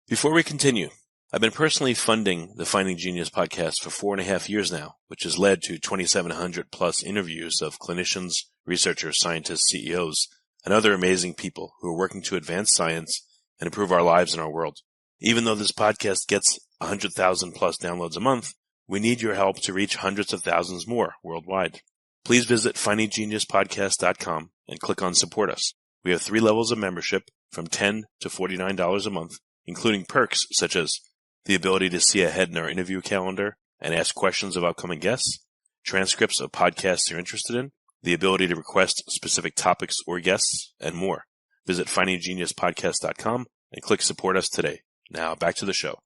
Before we continue, I've been personally funding the Finding Genius podcast for 4.5 years now, which has led to 2,700 plus interviews of clinicians, researchers, scientists, CEOs, and other amazing people who are working to advance science and improve our lives and our world. Even though this podcast gets 100,000 plus downloads a month, we need your help to reach hundreds of thousands more worldwide. Please visit findinggeniuspodcast.com and click on Support Us. We have 3 levels of membership from $10 to $49 a month, including perks such as the ability to see ahead in our interview calendar and ask questions of upcoming guests, transcripts of podcasts you're interested in, the ability to request specific topics or guests, and more. Visit findinggeniuspodcast.com and click Support Us today. Now back to the show.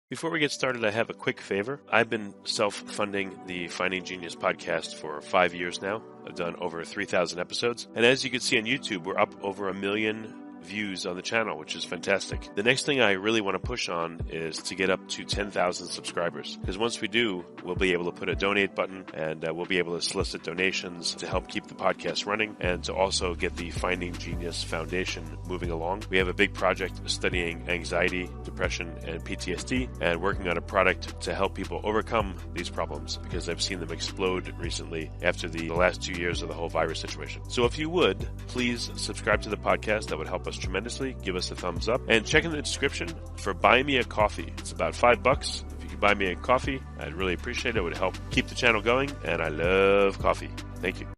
Before we get started, I have a quick favor. I've been self-funding the Finding Genius podcast for 5 years now. I've done over 3,000 episodes. And as you can see on YouTube, we're up over 1 million views on the channel, which is fantastic. The next thing I really want to push on is to get up to 10,000 subscribers, because once we do, we'll be able to put a donate button, and we'll be able to solicit donations to help keep the podcast running and to also get the Finding Genius Foundation moving along. We have a big project studying anxiety, depression, and PTSD, and working on a product to help people overcome these problems, because I've seen them explode recently after the last 2 years of the whole virus situation. So if you would, please subscribe to the podcast. That would help us tremendously. Give us a thumbs up and check in the description for Buy Me a Coffee. It's about $5. If you could buy me a coffee, I'd really appreciate it. It would help keep the channel going, and I love coffee. Thank you.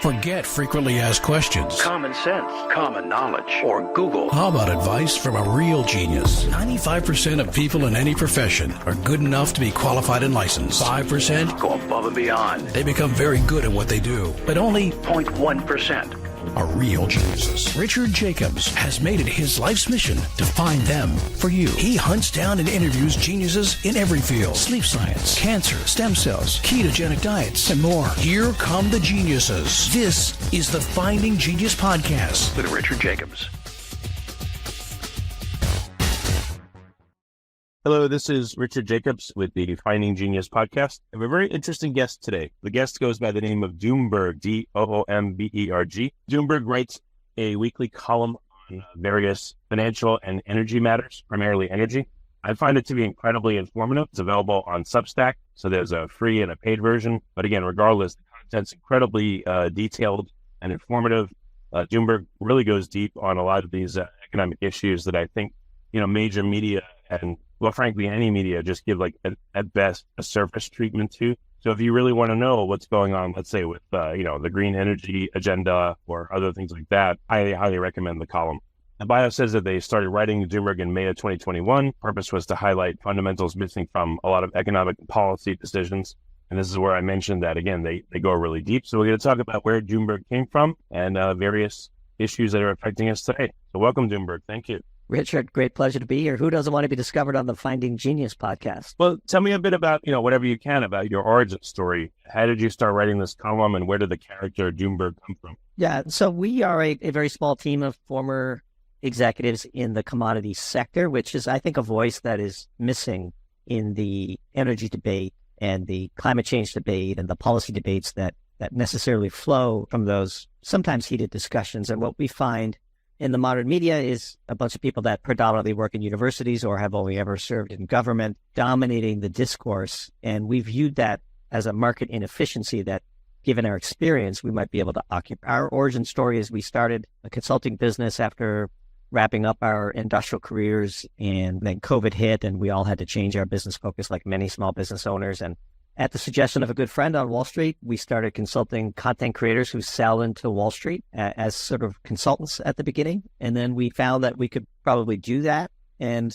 Forget frequently asked questions, common sense, common knowledge, or Google. How about advice from a real genius? 95% of people in any profession are good enough to be qualified and licensed. 5% go above and beyond. They become very good at what they do, but only 0.1% are real geniuses. Richard Jacobs has made it his life's mission to find them for you. He hunts down and interviews geniuses in every field: sleep science, cancer, stem cells, ketogenic diets, and more. Here come the geniuses. This is the Finding Genius Podcast with Richard Jacobs. Hello, this is Richard Jacobs with the Finding Genius Podcast. I have a very interesting guest today. The guest goes by the name of Doomberg, Doomberg. Doomberg writes a weekly column on various financial and energy matters, primarily energy. I find it to be incredibly informative. It's available on Substack, so there's a free and a paid version. But again, regardless, the content's incredibly detailed and informative. Doomberg really goes deep on a lot of these economic issues that I think, major media and, well, frankly, any media just give at best a surface treatment to. So if you really want to know what's going on, let's say with, the green energy agenda or other things like that, I highly recommend the column. The bio says that they started writing Doomberg in May of 2021. Purpose was to highlight fundamentals missing from a lot of economic policy decisions. And this is where I mentioned that, again, they go really deep. So we're going to talk about where Doomberg came from and various issues that are affecting us today. So welcome, Doomberg. Thank you. Richard, great pleasure to be here. Who doesn't want to be discovered on the Finding Genius podcast? Well, tell me a bit about, whatever you can about your origin story. How did you start writing this column, and where did the character Doomberg come from? Yeah, so we are a very small team of former executives in the commodities sector, which is, I think, a voice that is missing in the energy debate and the climate change debate and the policy debates that necessarily flow from those sometimes heated discussions. And what we find in the modern media is a bunch of people that predominantly work in universities or have only ever served in government dominating the discourse. And we viewed that as a market inefficiency that, given our experience, we might be able to occupy. Our origin story is we started a consulting business after wrapping up our industrial careers, and then COVID hit and we all had to change our business focus like many small business owners. And at the suggestion of a good friend on Wall Street, we started consulting content creators who sell into Wall Street as sort of consultants at the beginning. And then we found that we could probably do that. And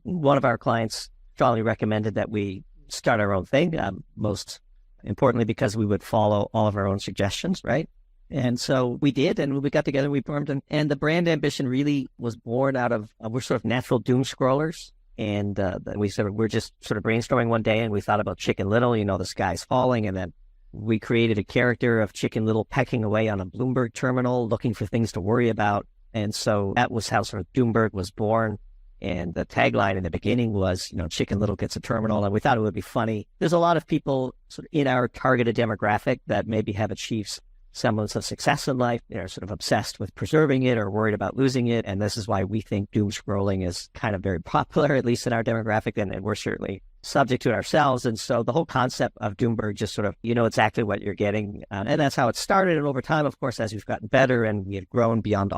one of our clients strongly recommended that we start our own thing, most importantly because we would follow all of our own suggestions, right? And so we did, and we got together, we formed, and the brand ambition really was born out of, we're sort of natural doom scrollers. And we're just sort of brainstorming one day, and we thought about Chicken Little, the sky's falling. And then we created a character of Chicken Little pecking away on a Bloomberg terminal, looking for things to worry about. And so that was how sort of Doomberg was born. And the tagline in the beginning was, Chicken Little gets a terminal. And we thought it would be funny. There's a lot of people sort of in our targeted demographic that maybe have achieved semblance of success in life. They're sort of obsessed with preserving it or worried about losing it. And this is why we think doom scrolling is kind of very popular, at least in our demographic, and we're certainly subject to it ourselves. And so the whole concept of Doomberg, just sort of, you know exactly what you're getting. And that's how it started. And over time, of course, as we've gotten better and we have grown beyond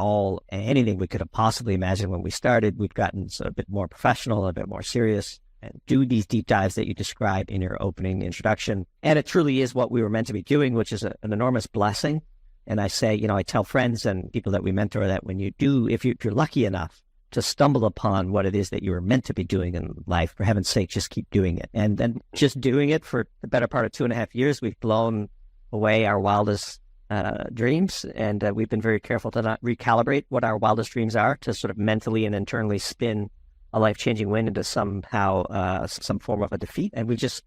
anything we could have possibly imagined when we started, we've gotten sort of a bit more professional, a bit more serious, and do these deep dives that you described in your opening introduction. And it truly is what we were meant to be doing, which is an enormous blessing. And I say, I tell friends and people that we mentor that when you do, if you're lucky enough to stumble upon what it is that you were meant to be doing in life, for heaven's sake, just keep doing it. And then just doing it for the better part of 2.5 years, we've blown away our wildest dreams. And we've been very careful to not recalibrate what our wildest dreams are, to sort of mentally and internally spin a life-changing win into somehow some form of a defeat. And we just,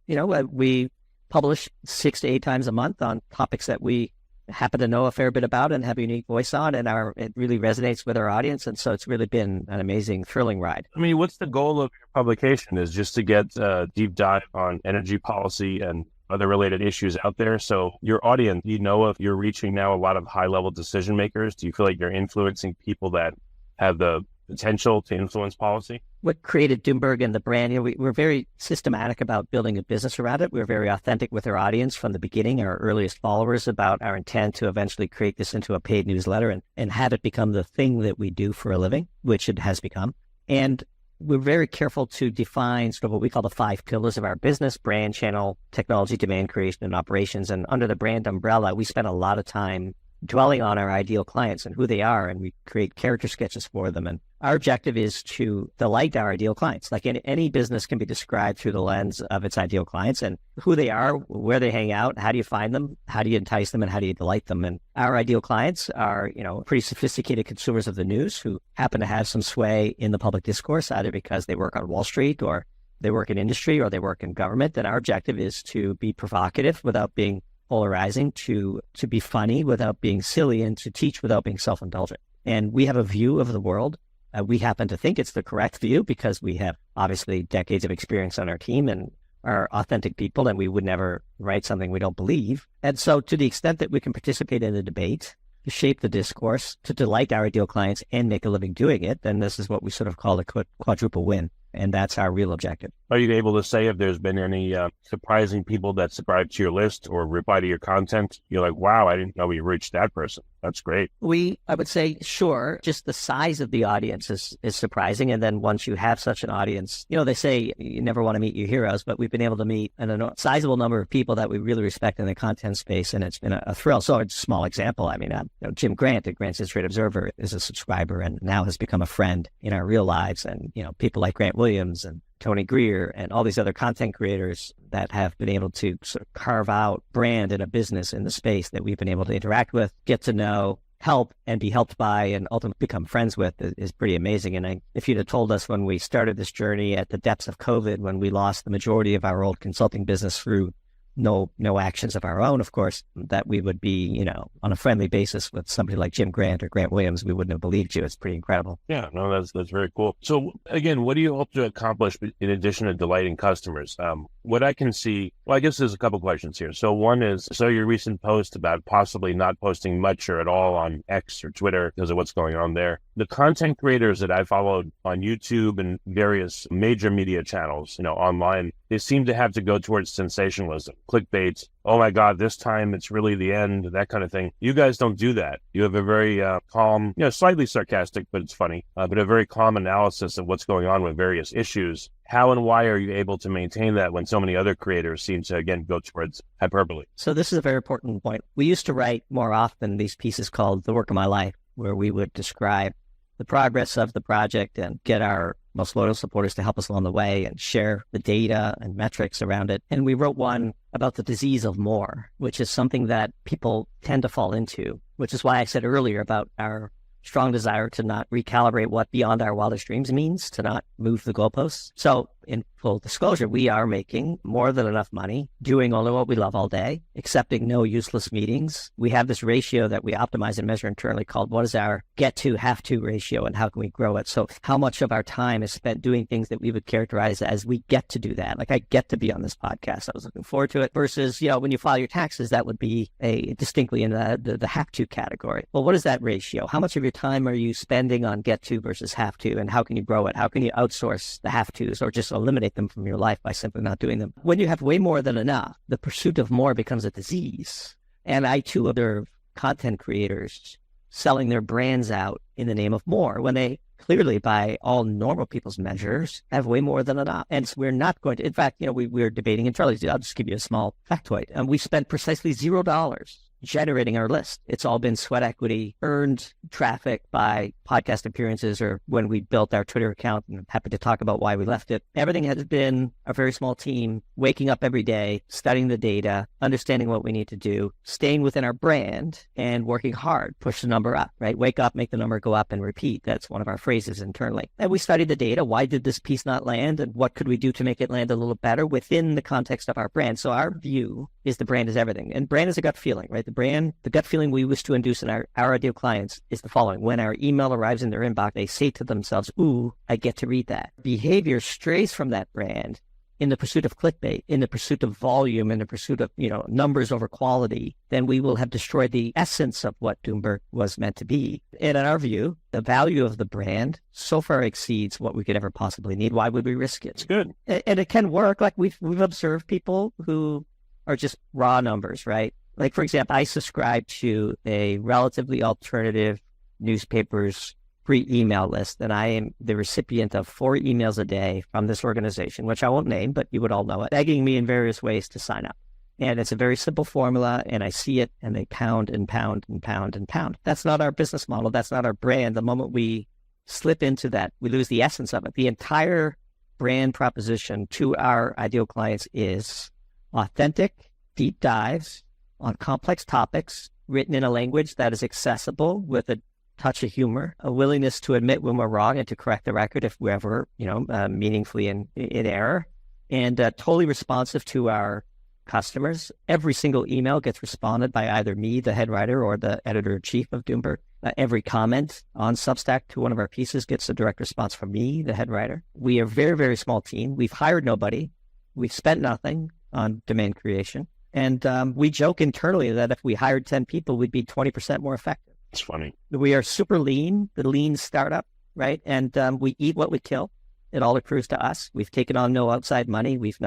we publish 6 to 8 times a month on topics that we happen to know a fair bit about and have a unique voice on, and it really resonates with our audience. And so it's really been an amazing, thrilling ride. I mean, what's the goal of your publication? Is just to get a deep dive on energy policy and other related issues out there. So your audience, if you're reaching now a lot of high-level decision makers, do you feel like you're influencing people that have the potential to influence policy? What created Doomberg and the brand, we're very systematic about building a business around it. We're very authentic with our audience from the beginning, our earliest followers, about our intent to eventually create this into a paid newsletter and have it become the thing that we do for a living, which it has become. And we're very careful to define sort of what we call the 5 pillars of our business: brand, channel, technology, demand creation, and operations. And under the brand umbrella, we spend a lot of time dwelling on our ideal clients and who they are, and we create character sketches for them. And our objective is to delight our ideal clients. Like any business can be described through the lens of its ideal clients and who they are, where they hang out, how do you find them, how do you entice them, and how do you delight them. And our ideal clients are, pretty sophisticated consumers of the news who happen to have some sway in the public discourse, either because they work on Wall Street or they work in industry or they work in government. And our objective is to be provocative without being polarizing, to be funny without being silly, and to teach without being self-indulgent. And we have a view of the world. We happen to think it's the correct view because we have obviously decades of experience on our team and are authentic people, and we would never write something we don't believe. And so to the extent that we can participate in the debate, to shape the discourse, to delight our ideal clients and make a living doing it, then this is what we sort of call the quadruple win. And that's our real objective. Are you able to say if there's been any surprising people that subscribe to your list or reply to your content? You're like, wow, I didn't know we reached that person. That's great. I would say, sure. Just the size of the audience is surprising. And then once you have such an audience, they say you never want to meet your heroes, but we've been able to meet a sizable number of people that we really respect in the content space. And it's been a thrill. So it's a small example. I mean, Jim Grant at Grant's Trade Observer is a subscriber and now has become a friend in our real lives. And, people like Grant Williams and Tony Greer and all these other content creators that have been able to sort of carve out brand in a business in the space that we've been able to interact with, get to know, help, and be helped by, and ultimately become friends with is pretty amazing. And if you'd have told us when we started this journey at the depths of COVID, when we lost the majority of our old consulting business through no actions of our own, of course, that we would be, on a friendly basis with somebody like Jim Grant or Grant Williams, we wouldn't have believed you. It's pretty incredible. Yeah, no, that's very cool. So again, what do you hope to accomplish in addition to delighting customers? What I can see, well, I guess there's a couple questions here. So one is, your recent post about possibly not posting much or at all on X or Twitter because of what's going on there. The content creators that I followed on YouTube and various major media channels, online, they seem to have to go towards sensationalism, clickbait. Oh my God, this time it's really the end, that kind of thing. You guys don't do that. You have a very calm, slightly sarcastic, but it's funny, but a very calm analysis of what's going on with various issues. How and why are you able to maintain that when so many other creators seem to, again, go towards hyperbole? So this is a very important point. We used to write more often these pieces called The Work of My Life, where we would describe the progress of the project and get our most loyal supporters to help us along the way and share the data and metrics around it. And we wrote one about the disease of more, which is something that people tend to fall into, which is why I said earlier about our strong desire to not recalibrate what beyond our wildest dreams means, to not move the goalposts. So in full disclosure, we are making more than enough money, doing only what we love all day, accepting no useless meetings. We have this ratio that we optimize and measure internally called what is our get to, have to ratio, and how can we grow it? So how much of our time is spent doing things that we would characterize as we get to do that? Like, I get to be on this podcast. I was looking forward to it. Versus, when you file your taxes, that would be distinctly in the have to category. Well, what is that ratio? How much of your time are you spending on get to versus have to, and how can you grow it? How can you outsource the have tos or just eliminate them from your life by simply not doing them? When you have way more than enough, the pursuit of more becomes a disease. And I too observe content creators selling their brands out in the name of more when they clearly, by all normal people's measures, have way more than enough. And so we're not going to, in fact, we're debating in Charlie's. I'll just give you a small factoid. And we spent precisely $0 generating our list. It's all been sweat equity, earned traffic by podcast appearances or when we built our Twitter account, and I'm happy to talk about why we left it. Everything has been a very small team, waking up every day, studying the data, understanding what we need to do, staying within our brand and working hard, push the number up, right? Wake up, make the number go up and repeat. That's one of our phrases internally. And we studied the data. Why did this piece not land? And what could we do to make it land a little better within the context of our brand? So our view is the brand is everything. And brand is a gut feeling, right? The gut feeling we wish to induce in our ideal clients is the following. When our email arrives in their inbox, they say to themselves, ooh, I get to read that. Behavior strays from that brand in the pursuit of clickbait, in the pursuit of volume, in the pursuit of, numbers over quality, then we will have destroyed the essence of what Doomberg was meant to be. And in our view, the value of the brand so far exceeds what we could ever possibly need. Why would we risk it? It's good. And it can work. Like we've observed people who are just raw numbers, right? Like, for example, I subscribe to a relatively alternative newspaper's free email list, and I am the recipient of 4 emails a day from this organization, which I won't name, but you would all know it, begging me in various ways to sign up. And it's a very simple formula, and I see it, and they pound and pound and pound and pound. That's not our business model. That's not our brand. The moment we slip into that, we lose the essence of it. The entire brand proposition to our ideal clients is authentic, deep dives on complex topics, written in a language that is accessible with a touch of humor, a willingness to admit when we're wrong and to correct the record if we're ever, meaningfully in error, and totally responsive to our customers. Every single email gets responded by either me, the head writer, or the editor-in-chief of Doomberg. Every comment on Substack to one of our pieces gets a direct response from me, the head writer. We are a very, very small team. We've hired nobody. We've spent nothing on demand creation. And we joke internally that if we hired 10 people, we'd be 20% more effective. It's funny. We are super lean, the lean startup, right? And we eat what we kill. It all accrues to us. We've taken on no outside money. We've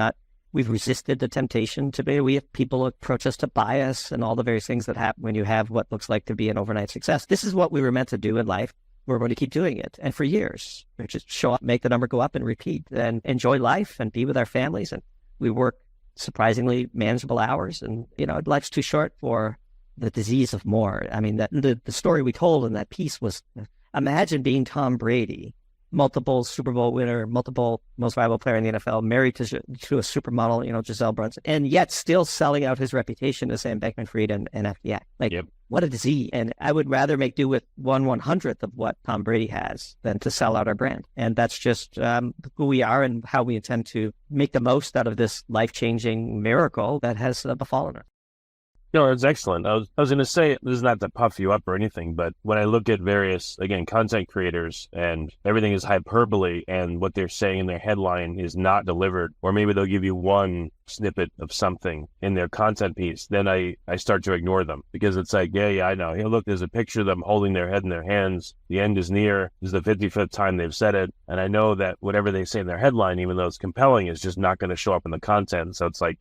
resisted the temptation to be. We have people approach us to buy us and all the various things that happen when you have what looks like to be an overnight success. This is what we were meant to do in life. We're going to keep doing it. And for years, we just show up, make the number go up and repeat and enjoy life and be with our families. And we work surprisingly manageable hours. And, life's too short for the disease of more. I mean, the story we told in that piece was, imagine being Tom Brady, multiple Super Bowl winner, multiple most valuable player in the NFL, married to a supermodel, Giselle Brunson, and yet still selling out his reputation to Sam Bankman-Fried and FDX. Yep. What a disease. And I would rather make do with 1/100th of what Tom Brady has than to sell out our brand. And that's just who we are and how we intend to make the most out of this life-changing miracle that has befallen us. No, it's excellent. I was going to say, this is not to puff you up or anything, but when I look at various, again, content creators and everything is hyperbole and what they're saying in their headline is not delivered, or maybe they'll give you one snippet of something in their content piece, then I start to ignore them because it's like, yeah, I know. Hey, look, there's a picture of them holding their head in their hands. The end is near. This is the 55th time they've said it. And I know that whatever they say in their headline, even though it's compelling, is just not going to show up in the content. So it's like,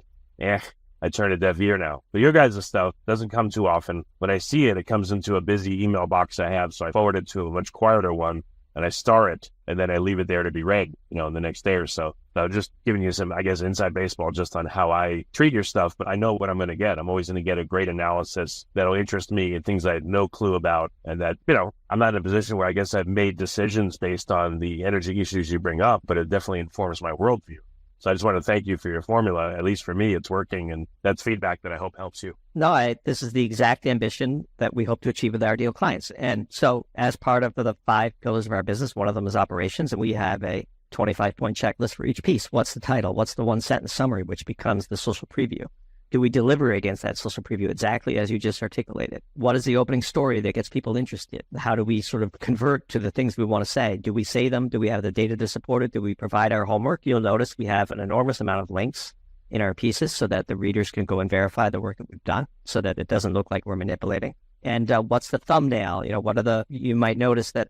I turn a deaf ear now. But your guys' stuff doesn't come too often. When I see it, it comes into a busy email box I have. So I forward it to a much quieter one and I star it and then I leave it there to be read, the next day or so. So just giving you some, inside baseball just on how I treat your stuff, but I know what I'm going to get. I'm always going to get a great analysis that'll interest me and things I had no clue about. And that, I'm not in a position where I've made decisions based on the energy issues you bring up, but it definitely informs my worldview. So I just want to thank you for your formula. At least for me, it's working. And that's feedback that I hope helps you. No, this is the exact ambition that we hope to achieve with our ideal clients. And so as part of the 5 pillars of our business, one of them is operations. And we have a 25-point checklist for each piece. What's the title? What's the one-sentence summary, which becomes the social preview? Do we deliver against that social preview exactly as you just articulated? What is the opening story that gets people interested? How do we sort of convert to the things we want to say? Do we say them? Do we have the data to support it? Do we provide our homework? You'll notice we have an enormous amount of links in our pieces so that the readers can go and verify the work that we've done so that it doesn't look like we're manipulating. And what's the thumbnail? You might notice that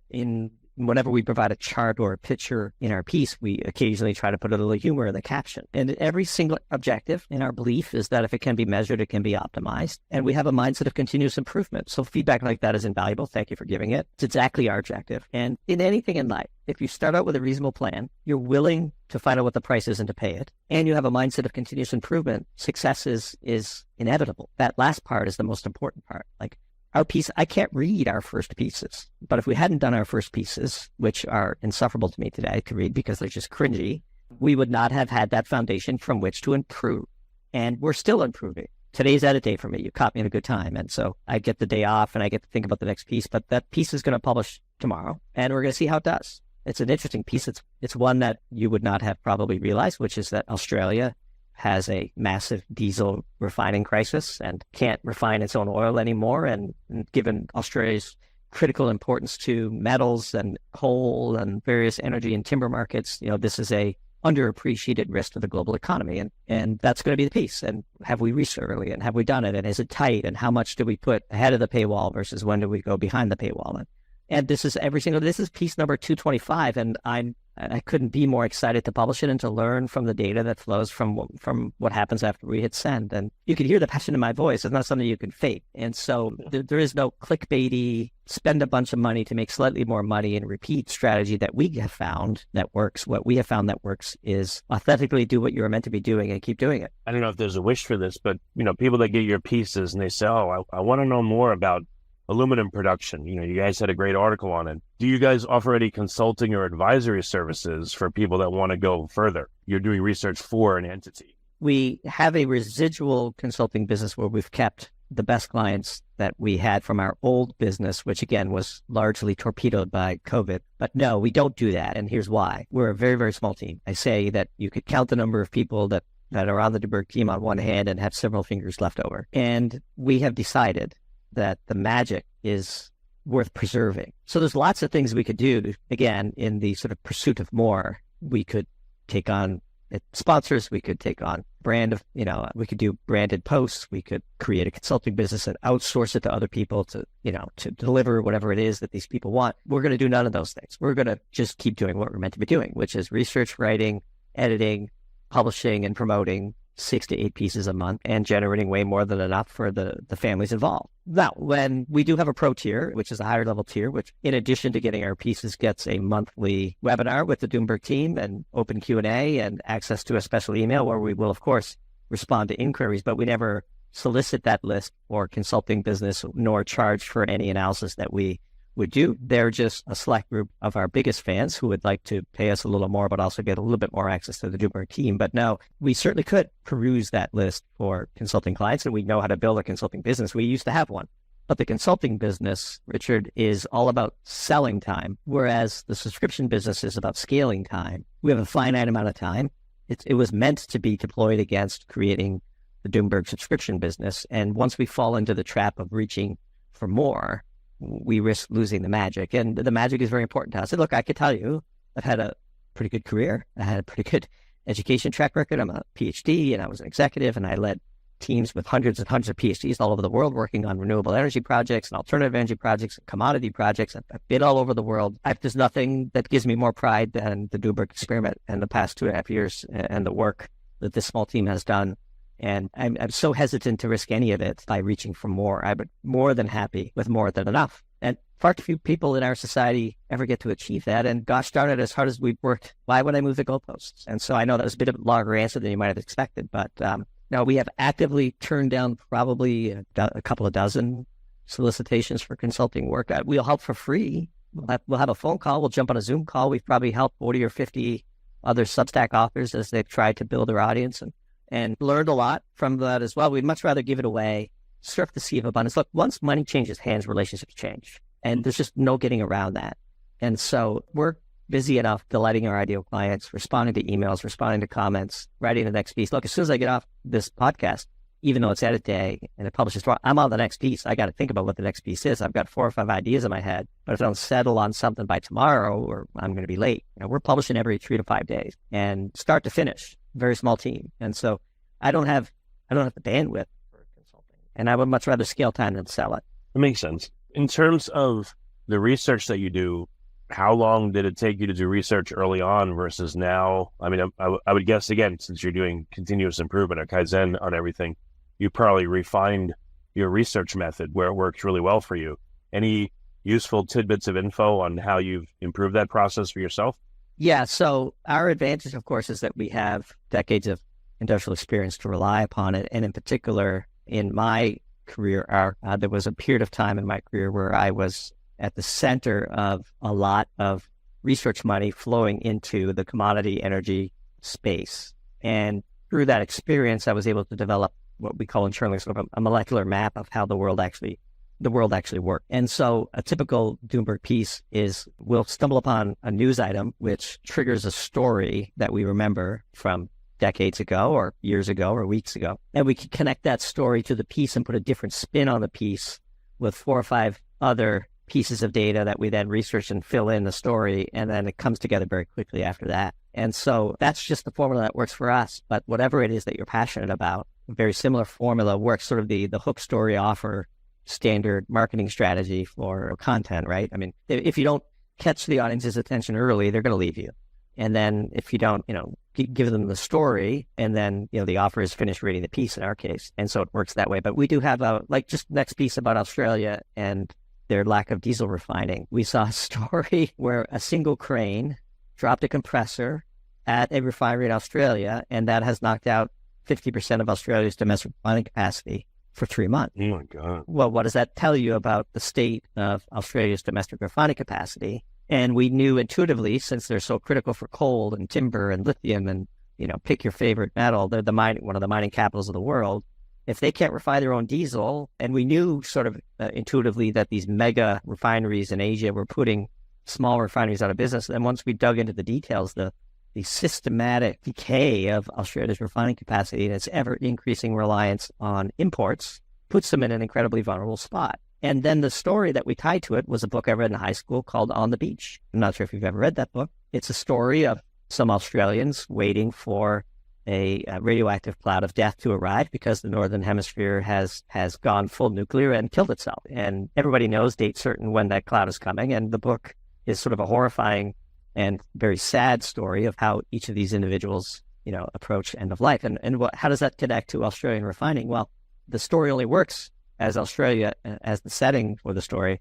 whenever we provide a chart or a picture in our piece, we occasionally try to put a little humor in the caption. And every single objective in our belief is that if it can be measured, it can be optimized. And we have a mindset of continuous improvement. So feedback like that is invaluable. Thank you for giving it. It's exactly our objective. And in anything in life, if you start out with a reasonable plan, you're willing to find out what the price is and to pay it, and you have a mindset of continuous improvement, success is inevitable. That last part is the most important part. Like, our piece, I can't read our first pieces, but if we hadn't done our first pieces, which are insufferable to me today to read because they're just cringy, we would not have had that foundation from which to improve. And we're still improving. Today's edit day for me. You caught me at a good time. And so I get the day off and I get to think about the next piece, but that piece is going to publish tomorrow and we're going to see how it does. It's an interesting piece. It's one that you would not have probably realized, which is that Australia has a massive diesel refining crisis and can't refine its own oil anymore. And given Australia's critical importance to metals and coal and various energy and timber markets, this is a underappreciated risk to the global economy. And that's going to be the piece. And have we researched early? And have we done it? And is it tight? And how much do we put ahead of the paywall versus when do we go behind the paywall? And this is piece number 225. And I couldn't be more excited to publish it and to learn from the data that flows from what happens after we hit send. And you can hear the passion in my voice. It's not something you can fake. And so there is no clickbaity, spend a bunch of money to make slightly more money and repeat strategy that we have found that works. What we have found that works is authentically do what you're meant to be doing and keep doing it. I don't know if there's a wish for this, but people that get your pieces and they say, oh, I want to know more about aluminum production. You guys had a great article on it. Do you guys offer any consulting or advisory services for people that want to go further? You're doing research for an entity. We have a residual consulting business where we've kept the best clients that we had from our old business, which again was largely torpedoed by COVID. But no, we don't do that. And here's why. We're a very, very small team. I say that you could count the number of people that are on the Doomberg team on one hand and have several fingers left over. And we have decided that the magic is worth preserving. So there's lots of things we could do. Again, in the sort of pursuit of more, we could take on sponsors, we could take on we could do branded posts, we could create a consulting business and outsource it to other people to deliver whatever it is that these people want. We're going to do none of those things. We're going to just keep doing what we're meant to be doing, which is research, writing, editing, publishing, and promoting 6 to 8 pieces a month and generating way more than enough for the families involved. Now, when we do have a pro tier, which is a higher level tier, which in addition to getting our pieces gets a monthly webinar with the Doomberg team and open Q&A and access to a special email where we will, of course, respond to inquiries, but we never solicit that list for consulting business nor charge for any analysis that we would do. They're just a select group of our biggest fans who would like to pay us a little more, but also get a little bit more access to the Doomberg team. But no, we certainly could peruse that list for consulting clients, and we know how to build a consulting business. We used to have one. But the consulting business, Richard, is all about selling time, whereas the subscription business is about scaling time. We have a finite amount of time. It was meant to be deployed against creating the Doomberg subscription business. And once we fall into the trap of reaching for more, we risk losing the magic. And the magic is very important to us. And look, I could tell you, I've had a pretty good career. I had a pretty good education track record. I'm a PhD and I was an executive and I led teams with hundreds and hundreds of PhDs all over the world working on renewable energy projects and alternative energy projects and commodity projects. I've been all over the world. There's nothing that gives me more pride than the Doomberg experiment and the past 2.5 years and the work that this small team has done. And I'm so hesitant to risk any of it by reaching for more. I'm more than happy with more than enough. And far too few people in our society ever get to achieve that. And gosh darn it, as hard as we've worked, why would I move the goalposts? And so I know that was a bit of a longer answer than you might have expected. But no, we have actively turned down probably a couple of dozen solicitations for consulting work. We'll help for free. We'll have a phone call. We'll jump on a Zoom call. We've probably helped 40 or 50 other Substack authors as they've tried to build their audience and learned a lot from that as well. We'd much rather give it away, surf the sea of abundance. Look, once money changes hands, relationships change. And there's just no getting around that. And so we're busy enough delighting our ideal clients, responding to emails, responding to comments, writing the next piece. Look, as soon as I get off this podcast, even though it's edit day and it publishes tomorrow, I'm on the next piece. I got to think about what the next piece is. I've got 4 or 5 ideas in my head, but if I don't settle on something by tomorrow, or I'm going to be late. We're publishing every 3 to 5 days, and start to finish, very small team. And so I don't have the bandwidth for consulting, and I would much rather scale time than sell it. That makes sense. In terms of the research that you do, how long did it take you to do research early on versus now? I mean, I would guess, again, since you're doing continuous improvement or Kaizen on everything, you probably refined your research method where it works really well for you. Any useful tidbits of info on how you've improved that process for yourself? Yeah. So our advantage, of course, is that we have decades of industrial experience to rely upon it. And in particular, in my career, there was a period of time in my career where I was at the center of a lot of research money flowing into the commodity energy space. And through that experience, I was able to develop what we call internally sort of a molecular map of how the world actually works. And so a typical Doomberg piece is we'll stumble upon a news item which triggers a story that we remember from decades ago or years ago or weeks ago. And we can connect that story to the piece and put a different spin on the piece with 4 or 5 other pieces of data that we then research and fill in the story. And then it comes together very quickly after that. And so that's just the formula that works for us. But whatever it is that you're passionate about, a very similar formula works, sort of the hook, story, offer, standard marketing strategy for content, right? I mean, if you don't catch the audience's attention early, they're going to leave you. And then if you don't, give them the story, and then, the offer is finished reading the piece in our case. And so it works that way. But we do have just next piece about Australia and their lack of diesel refining. We saw a story where a single crane dropped a compressor at a refinery in Australia, and that has knocked out 50% of Australia's domestic refining capacity for 3 months. Oh my God. Well, what does that tell you about the state of Australia's domestic refining capacity? And we knew intuitively, since they're so critical for coal and timber and lithium and, pick your favorite metal, they're one of the mining capitals of the world. If they can't refine their own diesel, and we knew sort of intuitively that these mega refineries in Asia were putting small refineries out of business, then once we dug into the details, the systematic decay of Australia's refining capacity and its ever-increasing reliance on imports puts them in an incredibly vulnerable spot. And then the story that we tied to it was a book I read in high school called On the Beach. I'm not sure if you've ever read that book. It's a story of some Australians waiting for a radioactive cloud of death to arrive because the Northern Hemisphere has gone full nuclear and killed itself. And everybody knows date certain when that cloud is coming. And the book is sort of a horrifying and very sad story of how each of these individuals, approach end of life. And how does that connect to Australian refining? Well, the story only works as Australia, as the setting for the story,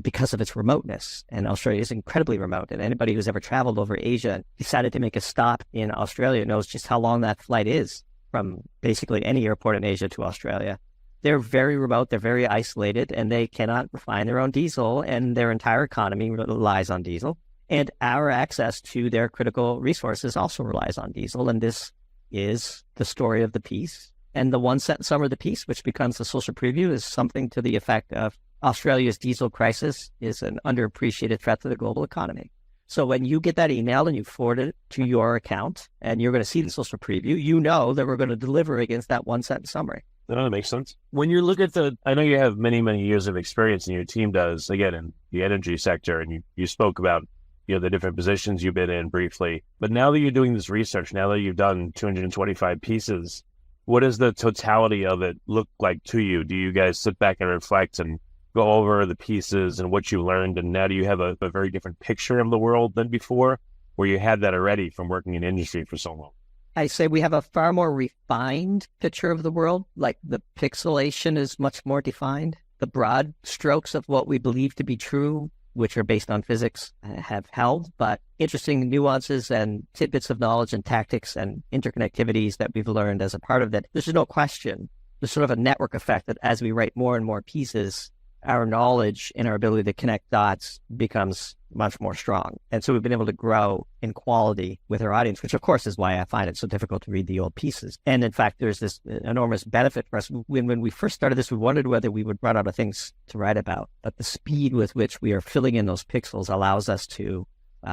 because of its remoteness. And Australia is incredibly remote. And anybody who's ever traveled over Asia and decided to make a stop in Australia knows just how long that flight is from basically any airport in Asia to Australia. They're very remote, they're very isolated, and they cannot refine their own diesel, and their entire economy relies on diesel. And our access to their critical resources also relies on diesel. And this is the story of the piece. And the 1-sentence summary of the piece, which becomes the social preview, is something to the effect of Australia's diesel crisis is an underappreciated threat to the global economy. So when you get that email and you forward it to your account and you're going to see the social preview, you know that we're going to deliver against that 1-sentence summary. No, that makes sense. When you look at I know you have many, many years of experience, and your team does, again, in the energy sector, and you spoke about the different positions you've been in briefly. But now that you're doing this research, now that you've done 225 pieces, what does the totality of it look like to you? Do you guys sit back and reflect and go over the pieces and what you learned, and now do you have a very different picture of the world than before, where you had that already from working in industry for so long? I say we have a far more refined picture of the world. Like the pixelation is much more defined. The broad strokes of what we believe to be true, which are based on physics, have held, but interesting nuances and tidbits of knowledge and tactics and interconnectivities that we've learned as a part of that. There's no question. There's sort of a network effect that as we write more and more pieces, our knowledge and our ability to connect dots becomes much more strong. And so we've been able to grow in quality with our audience, which of course is why I find it so difficult to read the old pieces. And in fact, there's this enormous benefit for us. When we first started this, we wondered whether we would run out of things to write about. But the speed with which we are filling in those pixels allows us to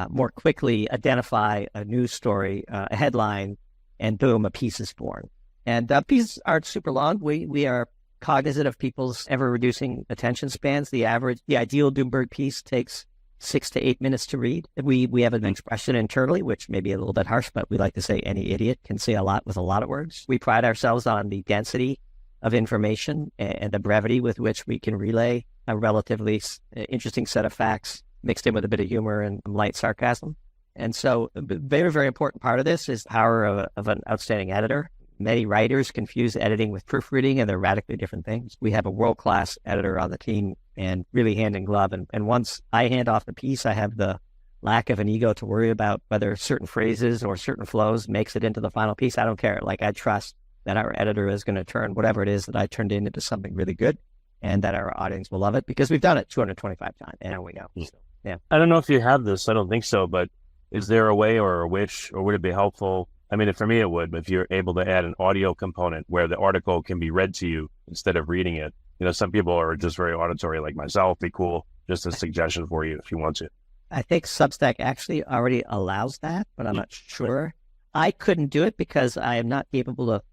more quickly identify a news story, a headline, and boom, a piece is born. And pieces aren't super long. We are cognizant of people's ever-reducing attention spans. The ideal Doomberg piece takes 6 to 8 minutes to read. We have an expression internally, which may be a little bit harsh, but we like to say any idiot can say a lot with a lot of words. We pride ourselves on the density of information and the brevity with which we can relay a relatively interesting set of facts mixed in with a bit of humor and light sarcasm. And so a very, very important part of this is the power of an outstanding editor. Many writers confuse editing with proofreading, and they're radically different things. We have a world-class editor on the team and really hand in glove. And once I hand off the piece, I have the lack of an ego to worry about whether certain phrases or certain flows makes it into the final piece. I don't care. Like, I trust that our editor is going to turn whatever it is that I turned into something really good, and that our audience will love it because we've done it 225 times, and we know. So, yeah. I don't know if you have this. I don't think so, but is there a way or a wish, or would it be helpful? I mean, for me, it would, if you're able to add an audio component where the article can be read to you instead of reading it. You know, some people are just very auditory like myself. Be cool. Just a suggestion for you if you want to. I think Substack actually already allows that, but I'm not sure. I couldn't do it because I am not capable of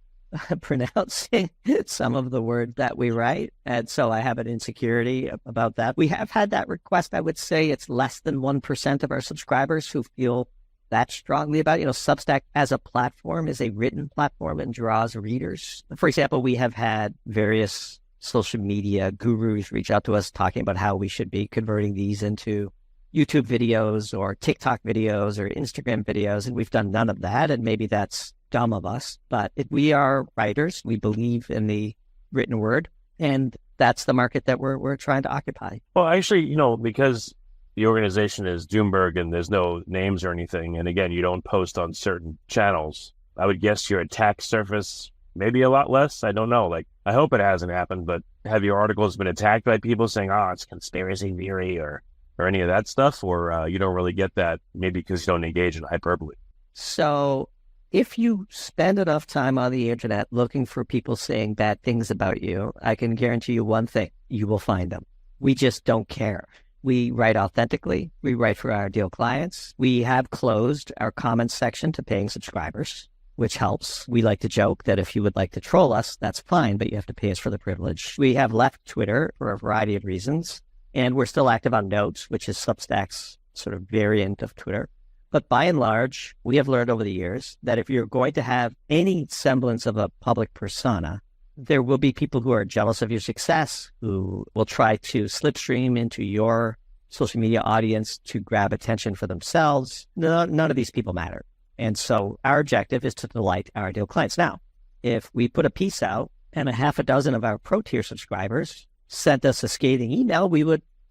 pronouncing some of the words that we write. And so I have an insecurity about that. We have had that request. I would say it's less than 1% of our subscribers who feel that strongly about it. You know, Substack as a platform is a written platform and draws readers. For example, we have had various social media gurus reach out to us talking about how we should be converting these into YouTube videos or TikTok videos or Instagram videos. And we've done none of that. And maybe that's dumb of us, but we are writers. We believe in the written word, and that's the market that we're trying to occupy. Well, actually, you know, because the organization is Doomberg and there's no names or anything, and again, you don't post on certain channels, I would guess your attack surface maybe a lot less. I don't know. Like, I hope it hasn't happened, but have your articles been attacked by people saying, oh, it's conspiracy theory or any of that stuff? Or you don't really get that, maybe because you don't engage in hyperbole? So if you spend enough time on the internet looking for people saying bad things about you, I can guarantee you one thing, you will find them. We just don't care. We write authentically. We write for our ideal clients. We have closed our comments section to paying subscribers, which helps. We like to joke that if you would like to troll us, that's fine, but you have to pay us for the privilege. We have left Twitter for a variety of reasons, and we're still active on Notes, which is Substack's sort of variant of Twitter. But by and large, we have learned over the years that if you're going to have any semblance of a public persona, there will be people who are jealous of your success, who will try to slipstream into your social media audience to grab attention for themselves. None of these people matter. And so our objective is to delight our ideal clients. Now, if we put a piece out and a half a dozen of our pro tier subscribers sent us a scathing email,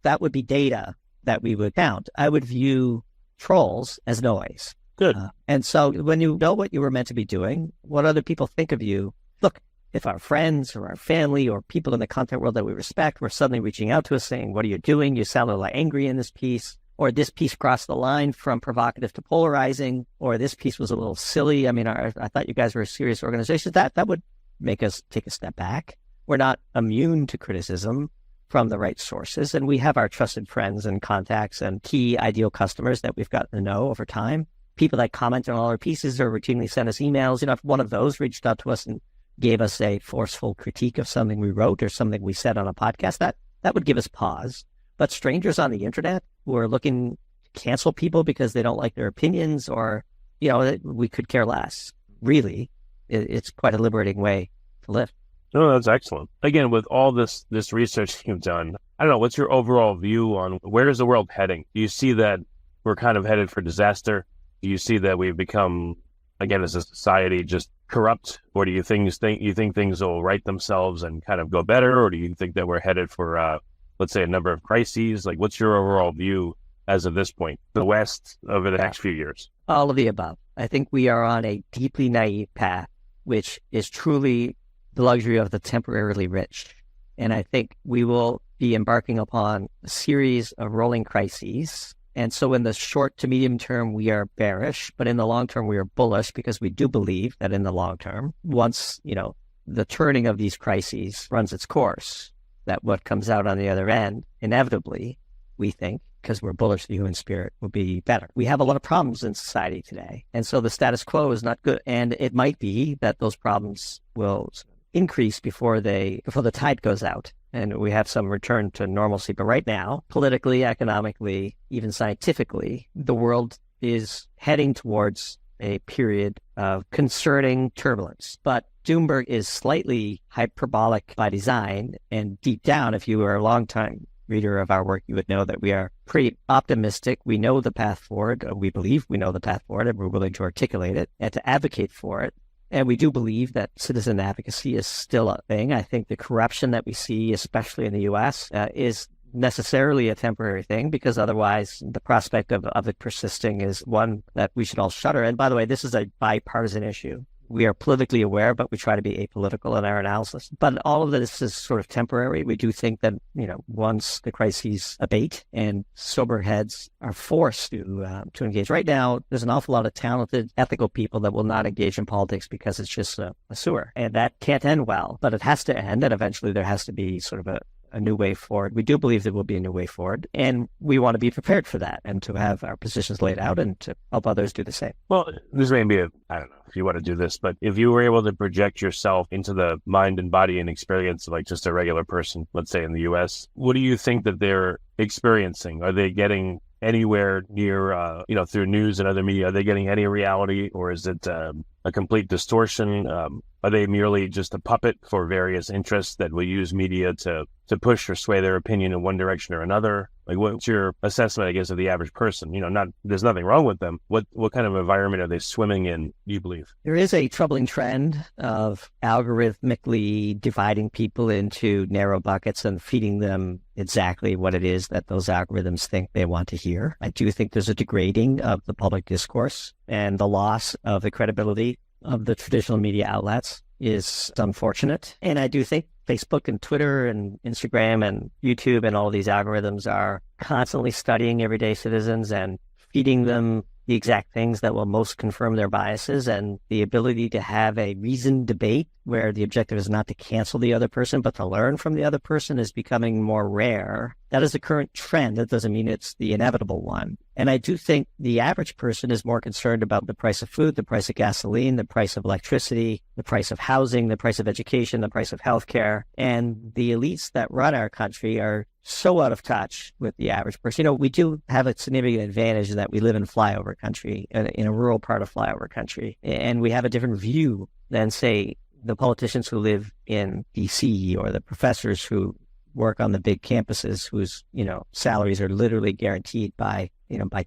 that would be data that we would count. I would view trolls as noise. Good. And so when you know what you were meant to be doing, what other people think of you, look, if our friends or our family or people in the content world that we respect were suddenly reaching out to us saying, what are you doing? You sound a little angry in this piece, or this piece crossed the line from provocative to polarizing, or this piece was a little silly. I mean, I thought you guys were a serious organization. That would make us take a step back. We're not immune to criticism from the right sources. And we have our trusted friends and contacts and key ideal customers that we've gotten to know over time. People that comment on all our pieces or routinely send us emails. You know, if one of those reached out to us and gave us a forceful critique of something we wrote or something we said on a podcast, that would give us pause. But strangers on the internet who are looking to cancel people because they don't like their opinions, or, you know, we could care less. Really, it's quite a liberating way to live. No, that's excellent. Again, with all this research you've done, I don't know, what's your overall view on where is the world heading? Do you see that we're kind of headed for disaster? Do you see that we've become, again, as a society, just corrupt? Or do you think things will right themselves and kind of go better? Or do you think that we're headed for, let's say, a number of crises? Like, what's your overall view as of this point, the West, over the next few years? All of the above. I think we are on a deeply naive path, which is truly the luxury of the temporarily rich. And I think we will be embarking upon a series of rolling crises. And so in the short to medium term, we are bearish, but in the long term, we are bullish, because we do believe that in the long term, once, you know, the turning of these crises runs its course, that what comes out on the other end inevitably we think, because we're bullish the human spirit, will be better. We have a lot of problems in society today. And so the status quo is not good. And it might be that those problems will increase before the tide goes out and we have some return to normalcy. But right now, politically, economically, even scientifically, the world is heading towards a period of concerning turbulence. But Doomberg is slightly hyperbolic by design, and deep down, if you were a long time reader of our work, you would know that we are pretty optimistic. We know the path forward. We believe we know the path forward, and we're willing to articulate it and to advocate for it. And we do believe that citizen advocacy is still a thing. I think the corruption that we see, especially in the U.S., is necessarily a temporary thing, because otherwise the prospect of it persisting is one that we should all shudder. And by the way, this is a bipartisan issue. We are politically aware, but we try to be apolitical in our analysis. But all of this is sort of temporary. We do think that, once the crises abate and sober heads are forced to engage. Right now, there's an awful lot of talented, ethical people that will not engage in politics because it's just a sewer. And that can't end well, but it has to end. And eventually there has to be sort of a new way forward. We do believe there will be a new way forward, and we want to be prepared for that and to have our positions laid out and to help others do the same. Well, this may be I don't know if you want to do this, but if you were able to project yourself into the mind and body and experience of like just a regular person, let's say in the US, what do you think that they're experiencing? Are they getting anywhere near, through news and other media, are they getting any reality, or is it a complete distortion? Are they merely just a puppet for various interests that will use media to push or sway their opinion in one direction or another? Like, what's your assessment, I guess, of the average person? There's nothing wrong with them. What kind of environment are they swimming in, do you believe? There is a troubling trend of algorithmically dividing people into narrow buckets and feeding them exactly what it is that those algorithms think they want to hear. I do think there's a degrading of the public discourse, and the loss of the credibility of the traditional media outlets is unfortunate. And I do think Facebook and Twitter and Instagram and YouTube and all of these algorithms are constantly studying everyday citizens and feeding them the exact things that will most confirm their biases, and the ability to have a reasoned debate where the objective is not to cancel the other person, but to learn from the other person is becoming more rare. That is the current trend. That doesn't mean it's the inevitable one. And I do think the average person is more concerned about the price of food, the price of gasoline, the price of electricity, the price of housing, the price of education, the price of healthcare. And the elites that run our country are so out of touch with the average person. We do have a significant advantage in that we live in flyover country, in a rural part of flyover country. And we have a different view than, say, the politicians who live in DC, or the professors who work on the big campuses whose, salaries are literally guaranteed by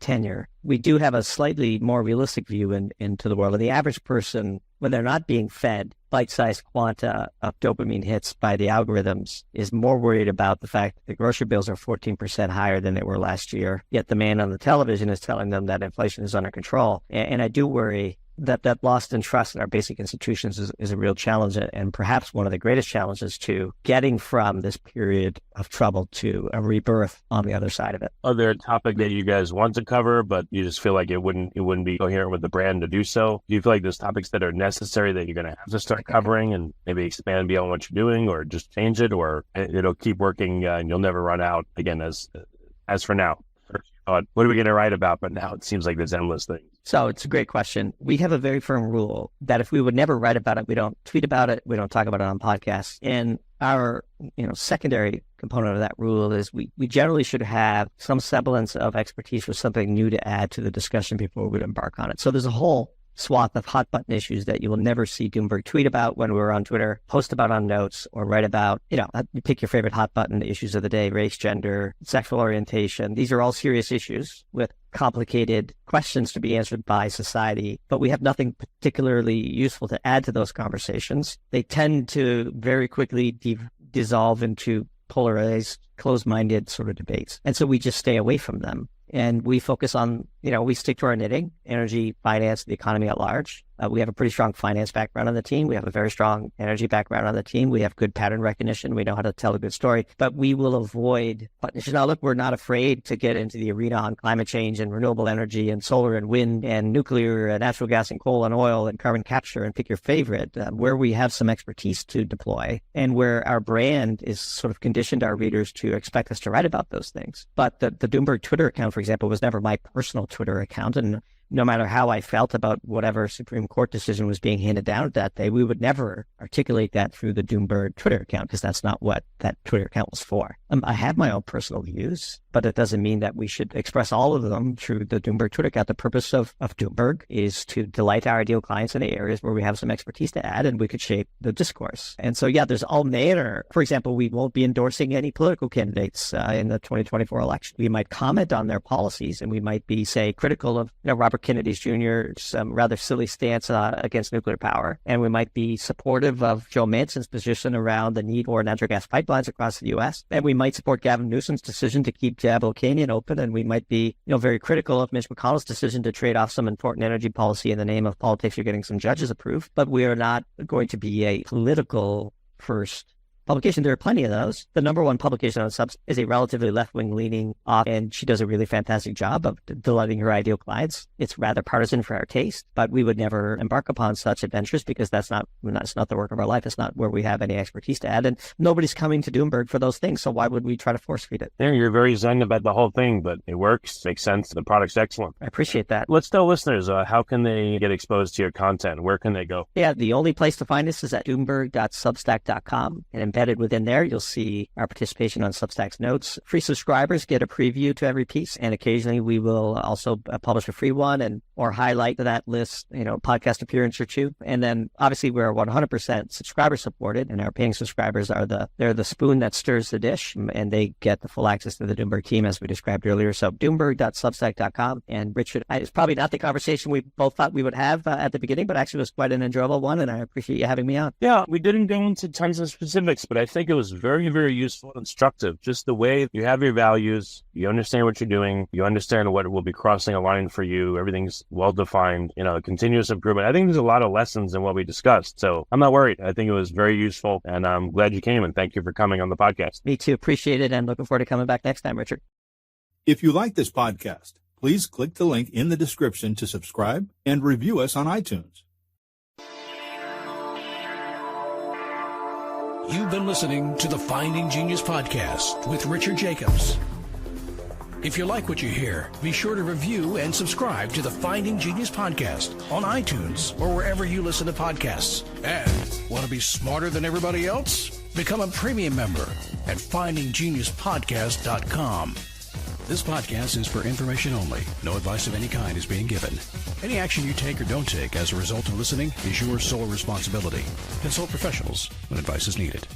tenure. We do have a slightly more realistic view into the world. And the average person, when they're not being fed bite-sized quanta of dopamine hits by the algorithms, is more worried about the fact that the grocery bills are 14% higher than they were last year. Yet the man on the television is telling them that inflation is under control. And I do worry that lost in trust in our basic institutions is a real challenge, and perhaps one of the greatest challenges to getting from this period of trouble to a rebirth on the other side of it. Are there a topic that you guys want to cover, but you just feel like it wouldn't be coherent with the brand to do so? Do you feel like there's topics that are necessary that you're going to have to start covering and maybe expand beyond what you're doing, or just change it, or it'll keep working and you'll never run out again as for now? What are we going to write about? But now it seems like there's endless things. So it's a great question. We have a very firm rule that if we would never write about it, we don't tweet about it, we don't talk about it on podcasts. And our secondary component of that rule is we generally should have some semblance of expertise or something new to add to the discussion before we embark on it. So there's a whole swath of hot button issues that you will never see Doomberg tweet about when we're on Twitter, post about on Notes, or write about, you pick your favorite hot button issues of the day: race, gender, sexual orientation. These are all serious issues with complicated questions to be answered by society, but we have nothing particularly useful to add to those conversations. They tend to very quickly dissolve into polarized, closed-minded sort of debates. And so we just stay away from them. And we focus on, we stick to our knitting: energy, finance, the economy at large. We have a pretty strong finance background on the team. We have a very strong energy background on the team. We have good pattern recognition. We know how to tell a good story, but we will avoid partnerships. Now, look, we're not afraid to get into the arena on climate change and renewable energy and solar and wind and nuclear and natural gas and coal and oil and carbon capture, and pick your favorite, where we have some expertise to deploy and where our brand is sort of conditioned our readers to expect us to write about those things. But the Doomberg Twitter account, for example, was never my personal Twitter account. And no matter how I felt about whatever Supreme Court decision was being handed down that day, we would never articulate that through the Doomberg Twitter account, because that's not what that Twitter account was for. I have my own personal views, but it doesn't mean that we should express all of them through the Doomberg Twitter account. The purpose of Doomberg is to delight our ideal clients in the areas where we have some expertise to add, and we could shape the discourse. And so, yeah, there's all manner. For example, we won't be endorsing any political candidates in the 2024 election. We might comment on their policies, and we might be, say, critical of Robert Kennedy Jr.'s rather silly stance against nuclear power. And we might be supportive of Joe Manchin's position around the need for natural gas pipelines across the U.S. And we might support Gavin Newsom's decision to keep Diablo Canyon open. And we might be, very critical of Mitch McConnell's decision to trade off some important energy policy in the name of politics. You're getting some judges approved. But we are not going to be a political first publication. There are plenty of those. The number one publication on Subs is a relatively left-wing leaning off, and she does a really fantastic job of delighting her ideal clients. It's rather partisan for our taste, but we would never embark upon such adventures because that's not the work of our life. It's not where we have any expertise to add, and nobody's coming to Doomberg for those things. So why would we try to force feed it? Yeah, you're very zen about the whole thing, but it works, makes sense. The product's excellent. I appreciate that. Let's tell listeners, how can they get exposed to your content? Where can they go? Yeah, the only place to find us is at doomberg.substack.com, and embedded within there, you'll see our participation on Substack's notes. Free subscribers get a preview to every piece, and occasionally we will also publish a free one or highlight that list, podcast appearance or two. And then obviously we're 100% subscriber supported, and our paying subscribers they're the spoon that stirs the dish, and they get the full access to the Doomberg team as we described earlier. So doomberg.substack.com. And Richard, it's probably not the conversation we both thought we would have at the beginning, but actually it was quite an enjoyable one, and I appreciate you having me on. Yeah, we didn't go into tons of specifics, but I think it was very, very useful and instructive. Just the way you have your values, you understand what you're doing, you understand what will be crossing a line for you, everything's well-defined, continuous improvement. I think there's a lot of lessons in what we discussed. So I'm not worried. I think it was very useful, and I'm glad you came, and thank you for coming on the podcast. Me too. Appreciate it, and looking forward to coming back next time, Richard. If you like this podcast, please click the link in the description to subscribe and review us on iTunes. You've been listening to the Finding Genius podcast with Richard Jacobs. If you like what you hear, be sure to review and subscribe to the Finding Genius podcast on iTunes or wherever you listen to podcasts. And want to be smarter than everybody else? Become a premium member at findinggeniuspodcast.com. This podcast is for information only. No advice of any kind is being given. Any action you take or don't take as a result of listening is your sole responsibility. Consult professionals when advice is needed.